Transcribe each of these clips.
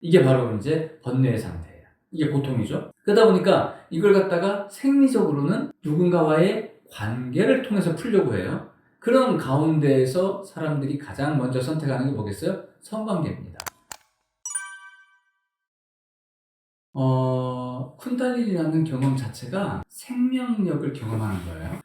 이게 바로 이제 번뇌의 상태예요. 이게 고통이죠. 그러다 보니까 이걸 갖다가 생리적으로는 누군가와의 관계를 통해서 풀려고 해요. 그런 가운데에서 사람들이 가장 먼저 선택하는 게 뭐겠어요? 성관계입니다. 쿤달리니라는 경험 자체가 생명력을 경험하는 거예요.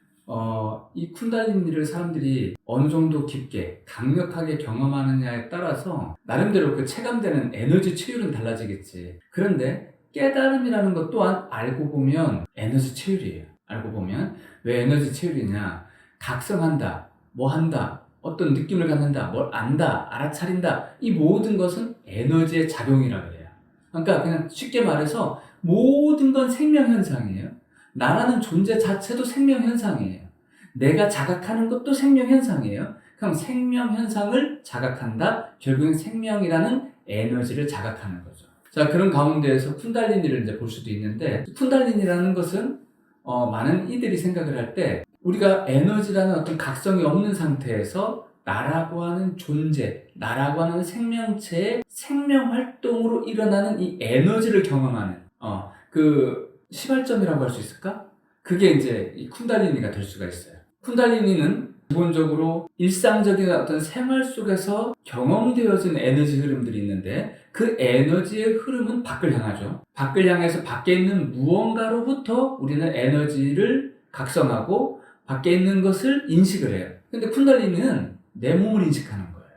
이 쿤달리니를 사람들이 어느 정도 깊게, 강력하게 경험하느냐에 따라서 나름대로 그 체감되는 에너지 체율은 달라지겠지. 그런데 깨달음이라는 것 또한 알고 보면 에너지 체율이에요. 알고 보면. 왜 에너지 체율이냐? 각성한다, 뭐 한다, 어떤 느낌을 갖는다, 뭘 안다, 알아차린다. 이 모든 것은 에너지의 작용이라고 해요. 그러니까 그냥 쉽게 말해서 모든 건 생명현상이에요. 나라는 존재 자체도 생명현상이에요. 내가 자각하는 것도 생명현상이에요. 그럼 생명현상을 자각한다? 결국엔 생명이라는 에너지를 자각하는 거죠. 자, 그런 가운데에서 쿤달리니를 이제 볼 수도 있는데, 쿤달리니라는 것은 많은 이들이 생각을 할 때 우리가 에너지라는 어떤 각성이 없는 상태에서 나라고 하는 존재, 나라고 하는 생명체의 생명 활동으로 일어나는 이 에너지를 경험하는 그 시발점이라고 할 수 있을까? 그게 이제 이 쿤달리니가 될 수가 있어요. 쿤달리니는 기본적으로 일상적인 어떤 생활 속에서 경험되어진 에너지 흐름들이 있는데 그 에너지의 흐름은 밖을 향하죠. 밖을 향해서 밖에 있는 무언가로부터 우리는 에너지를 각성하고 밖에 있는 것을 인식을 해요. 근데 쿤달리니는 내 몸을 인식하는 거예요.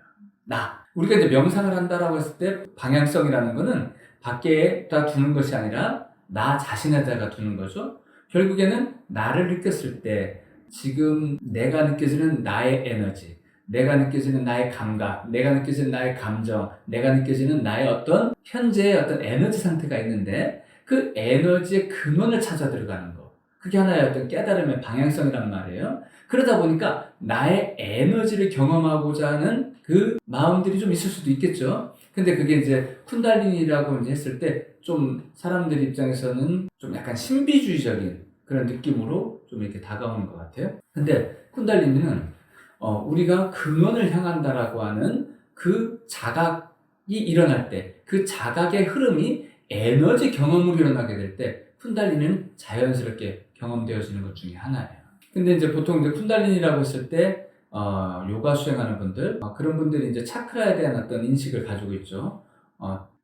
나. 우리가 이제 명상을 한다라고 했을 때 방향성이라는 거는 밖에다 두는 것이 아니라 나 자신에다가 두는 거죠. 결국에는 나를 느꼈을 때 지금 내가 느껴지는 나의 에너지, 내가 느껴지는 나의 감각, 내가 느껴지는 나의 감정, 내가 느껴지는 나의 어떤 현재의 어떤 에너지 상태가 있는데 그 에너지의 근원을 찾아 들어가는 거. 그게 하나의 어떤 깨달음의 방향성이란 말이에요. 그러다 보니까 나의 에너지를 경험하고자 하는 그 마음들이 좀 있을 수도 있겠죠. 근데 그게 이제 쿤달리니라고 이제 했을 때 좀 사람들 입장에서는 좀 약간 신비주의적인 그런 느낌으로 좀 이렇게 다가오는 것 같아요. 근데 쿤달리니는 우리가 근원을 향한다라고 하는 그 자각이 일어날 때, 그 자각의 흐름이 에너지 경험으로 일어나게 될 때, 쿤달리니는 자연스럽게 경험되어지는 것 중에 하나예요. 근데 이제 보통 이제 쿤달리니라고 했을 때, 요가 수행하는 분들, 그런 분들이 이제 차크라에 대한 어떤 인식을 가지고 있죠.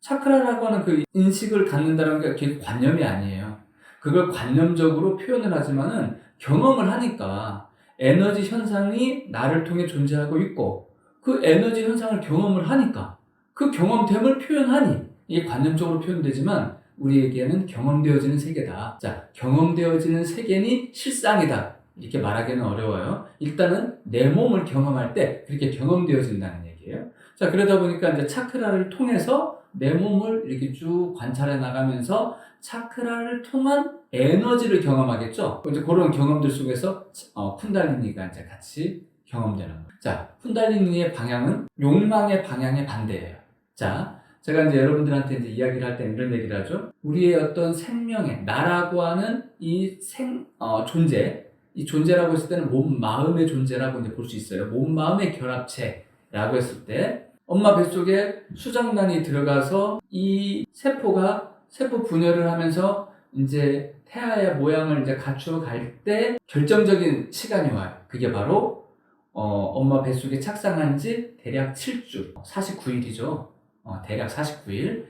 차크라라고 하는 그 인식을 갖는다는 게 그게 관념이 아니에요. 그걸 관념적으로 표현을 하지만은 경험을 하니까 에너지 현상이 나를 통해 존재하고 있고 그 에너지 현상을 경험을 하니까 그 경험됨을 표현하니 이게 관념적으로 표현되지만 우리에게는 경험되어지는 세계다. 자, 경험되어지는 세계니 실상이다. 이렇게 말하기는 어려워요. 일단은 내 몸을 경험할 때 그렇게 경험되어진다는 얘기예요. 자, 그러다 보니까 이제 차크라를 통해서 내 몸을 이렇게 쭉 관찰해 나가면서 차크라를 통한 에너지를 경험하겠죠? 이제 그런 경험들 속에서 쿤달리니가 이제 같이 경험되는 거예요. 자, 쿤달리니의 방향은 욕망의 방향의 반대예요. 자, 제가 이제 여러분들한테 이제 이야기를 할 때 이런 얘기를 하죠. 우리의 어떤 생명의, 나라고 하는 이 존재, 이 존재라고 했을 때는 몸, 마음의 존재라고 이제 볼 수 있어요. 몸, 마음의 결합체라고 했을 때, 엄마 뱃속에 수정란이 들어가서 이 세포가 세포 분열을 하면서 이제 태아의 모양을 이제 갖추어 갈 때 결정적인 시간이 와요. 그게 바로 엄마 뱃속에 착상한 지 대략 7주, 49일이죠. 대략 49일.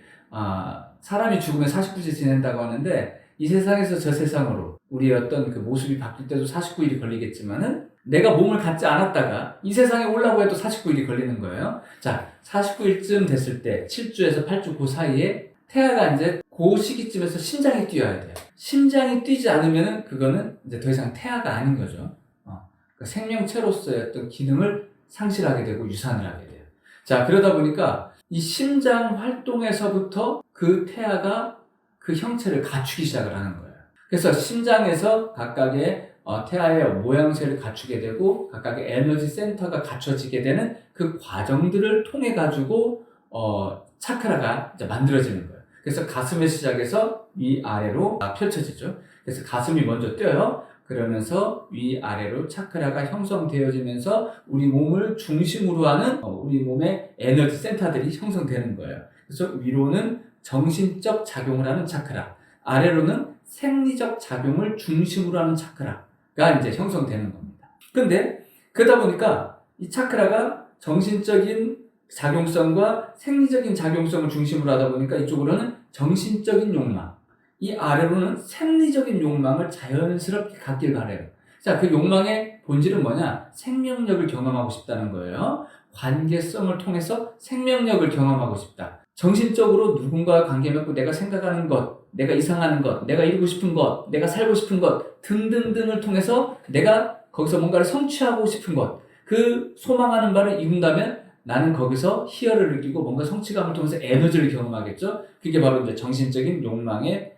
사람이 죽으면 49일 지낸다고 하는데 이 세상에서 저 세상으로 우리의 어떤 그 모습이 바뀔 때도 49일이 걸리겠지만은 내가 몸을 갖지 않았다가 이 세상에 오려고 해도 49일이 걸리는 거예요. 자, 49일쯤 됐을 때 7주에서 8주 그 사이에 태아가 이제 그 시기쯤에서 심장이 뛰어야 돼요. 심장이 뛰지 않으면은 그거는 이제 더 이상 태아가 아닌 거죠. 그 생명체로서의 어떤 기능을 상실하게 되고 유산을 하게 돼요. 자, 그러다 보니까 이 심장 활동에서부터 그 태아가 그 형체를 갖추기 시작을 하는 거예요. 그래서 심장에서 각각의 태아의 모양새를 갖추게 되고 각각의 에너지 센터가 갖춰지게 되는 그 과정들을 통해 가지고 차크라가 이제 만들어지는 거예요. 그래서 가슴에 시작해서 위아래로 펼쳐지죠. 그래서 가슴이 먼저 뛰어요. 그러면서 위아래로 차크라가 형성되어지면서 우리 몸을 중심으로 하는 우리 몸의 에너지 센터들이 형성되는 거예요. 그래서 위로는 정신적 작용을 하는 차크라, 아래로는 생리적 작용을 중심으로 하는 차크라가 이제 형성되는 겁니다. 근데 그러다 보니까 이 차크라가 정신적인 작용성과 생리적인 작용성을 중심으로 하다 보니까 이쪽으로는 정신적인 욕망, 이 아래로는 생리적인 욕망을 자연스럽게 갖길 바래요. 자, 그 욕망의 본질은 뭐냐? 생명력을 경험하고 싶다는 거예요. 관계성을 통해서 생명력을 경험하고 싶다. 정신적으로 누군가와 관계 맺고 내가 생각하는 것, 내가 이상하는 것, 내가 이루고 싶은 것, 내가 살고 싶은 것 등등등을 통해서 내가 거기서 뭔가를 성취하고 싶은 것, 그 소망하는 바를 이룬다면 나는 거기서 희열을 느끼고 뭔가 성취감을 통해서 에너지를 경험하겠죠. 그게 바로 이제 정신적인 욕망의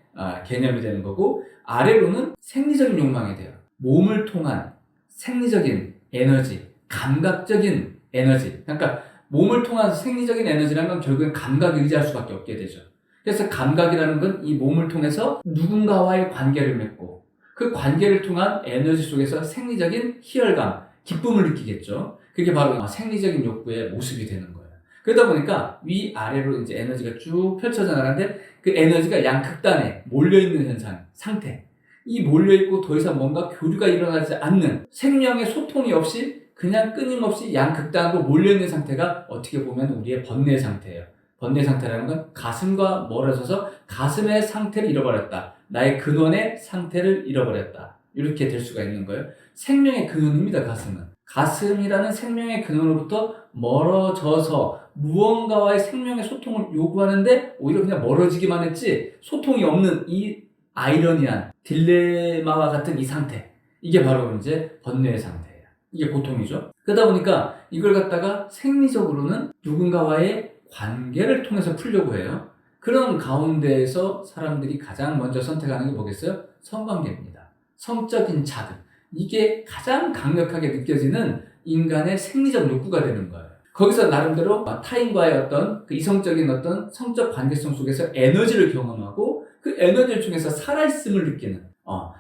개념이 되는 거고, 아래로는 생리적인 욕망이 돼요. 몸을 통한 생리적인 에너지, 감각적인 에너지. 그러니까 몸을 통한 생리적인 에너지라는 건 결국엔 감각에 의지할 수밖에 없게 되죠. 그래서 감각이라는 건 이 몸을 통해서 누군가와의 관계를 맺고 그 관계를 통한 에너지 속에서 생리적인 희열감, 기쁨을 느끼겠죠. 그게 바로 생리적인 욕구의 모습이 되는 거예요. 그러다 보니까 위아래로 이제 에너지가 쭉 펼쳐져 나가는데 그 에너지가 양극단에 몰려있는 현상, 상태. 이 몰려있고 더 이상 뭔가 교류가 일어나지 않는, 생명의 소통이 없이 그냥 끊임없이 양극단으로 몰려있는 상태가 어떻게 보면 우리의 번뇌 상태예요. 번뇌 상태라는 건 가슴과 멀어져서 가슴의 상태를 잃어버렸다. 나의 근원의 상태를 잃어버렸다. 이렇게 될 수가 있는 거예요. 생명의 근원입니다, 가슴은. 가슴이라는 생명의 근원으로부터 멀어져서 무언가와의 생명의 소통을 요구하는데 오히려 그냥 멀어지기만 했지 소통이 없는 이 아이러니한 딜레마와 같은 이 상태. 이게 바로 이제 번뇌의 상태예요. 이게 고통이죠. 그러다 보니까 이걸 갖다가 생리적으로는 누군가와의 관계를 통해서 풀려고 해요. 그런 가운데에서 사람들이 가장 먼저 선택하는 게 뭐겠어요? 성관계입니다. 성적인 자극. 이게 가장 강력하게 느껴지는 인간의 생리적 욕구가 되는 거예요. 거기서 나름대로 타인과의 어떤 그 이성적인 어떤 성적 관계성 속에서 에너지를 경험하고 그 에너지를 통해서 살아있음을 느끼는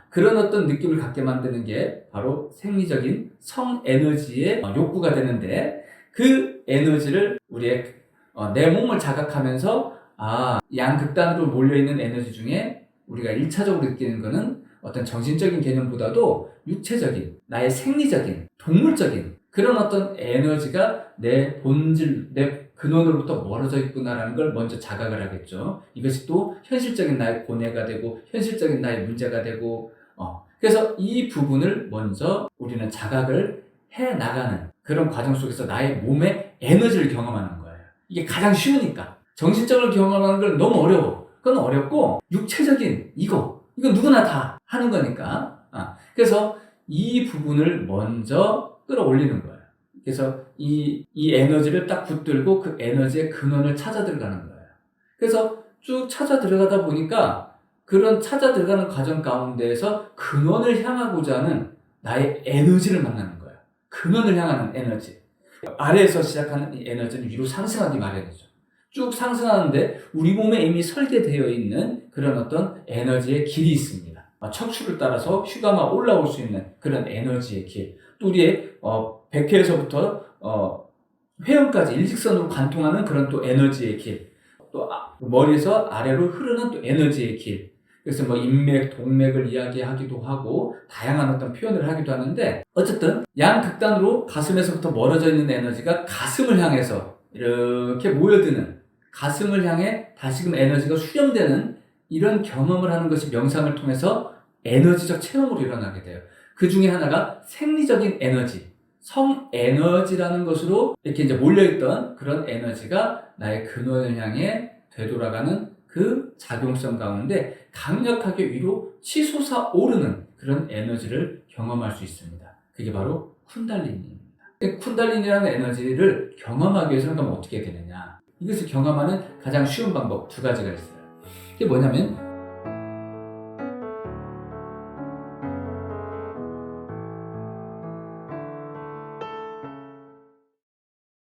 그런 어떤 느낌을 갖게 만드는 게 바로 생리적인 성 에너지의 욕구가 되는데, 그 에너지를 우리의 내 몸을 자각하면서 양극단으로 몰려있는 에너지 중에 우리가 1차적으로 느끼는 거는 어떤 정신적인 개념보다도 육체적인, 나의 생리적인, 동물적인 그런 어떤 에너지가 내 본질, 내 근원으로부터 멀어져 있구나라는 걸 먼저 자각을 하겠죠. 이것이 또 현실적인 나의 고뇌가 되고 현실적인 나의 문제가 되고 그래서 이 부분을 먼저 우리는 자각을 해나가는 그런 과정 속에서 나의 몸의 에너지를 경험하는 거예요. 이게 가장 쉬우니까. 정신적으로 경험하는 건 너무 어려워. 그건 어렵고 육체적인 이건 누구나 다 하는 거니까. 그래서 이 부분을 먼저 끌어올리는 거예요. 그래서 이 에너지를 딱 붙들고 그 에너지의 근원을 찾아 들어가는 거예요. 그래서 쭉 찾아 들어가다 보니까 그런 찾아 들어가는 과정 가운데에서 근원을 향하고자 하는 나의 에너지를 만나는 거예요. 근원을 향하는 에너지. 아래에서 시작하는 이 에너지는 위로 상승하기 마련이죠. 쭉 상승하는데 우리 몸에 이미 설계되어 있는 그런 어떤 에너지의 길이 있습니다. 척추를 따라서 휘가마 올라올 수 있는 그런 에너지의 길. 또 우리의 백회에서부터 회음까지 일직선으로 관통하는 그런 또 에너지의 길. 또 머리에서 아래로 흐르는 또 에너지의 길. 그래서 인맥, 동맥을 이야기하기도 하고 다양한 어떤 표현을 하기도 하는데, 어쨌든 양극단으로 가슴에서부터 멀어져 있는 에너지가 가슴을 향해서 이렇게 모여드는, 가슴을 향해 다시금 에너지가 수렴되는 이런 경험을 하는 것이 명상을 통해서 에너지적 체험으로 일어나게 돼요. 그 중에 하나가 생리적인 에너지, 성 에너지라는 것으로 이렇게 이제 몰려있던 그런 에너지가 나의 근원을 향해 되돌아가는 그 작용성 가운데 강력하게 위로 치솟아 오르는 그런 에너지를 경험할 수 있습니다. 그게 바로 쿤달리니입니다. 쿤달리니라는 에너지를 경험하기 위해서는 그럼 어떻게 되느냐? 이것을 경험하는 가장 쉬운 방법 2가지가 있어요. 이게 뭐냐면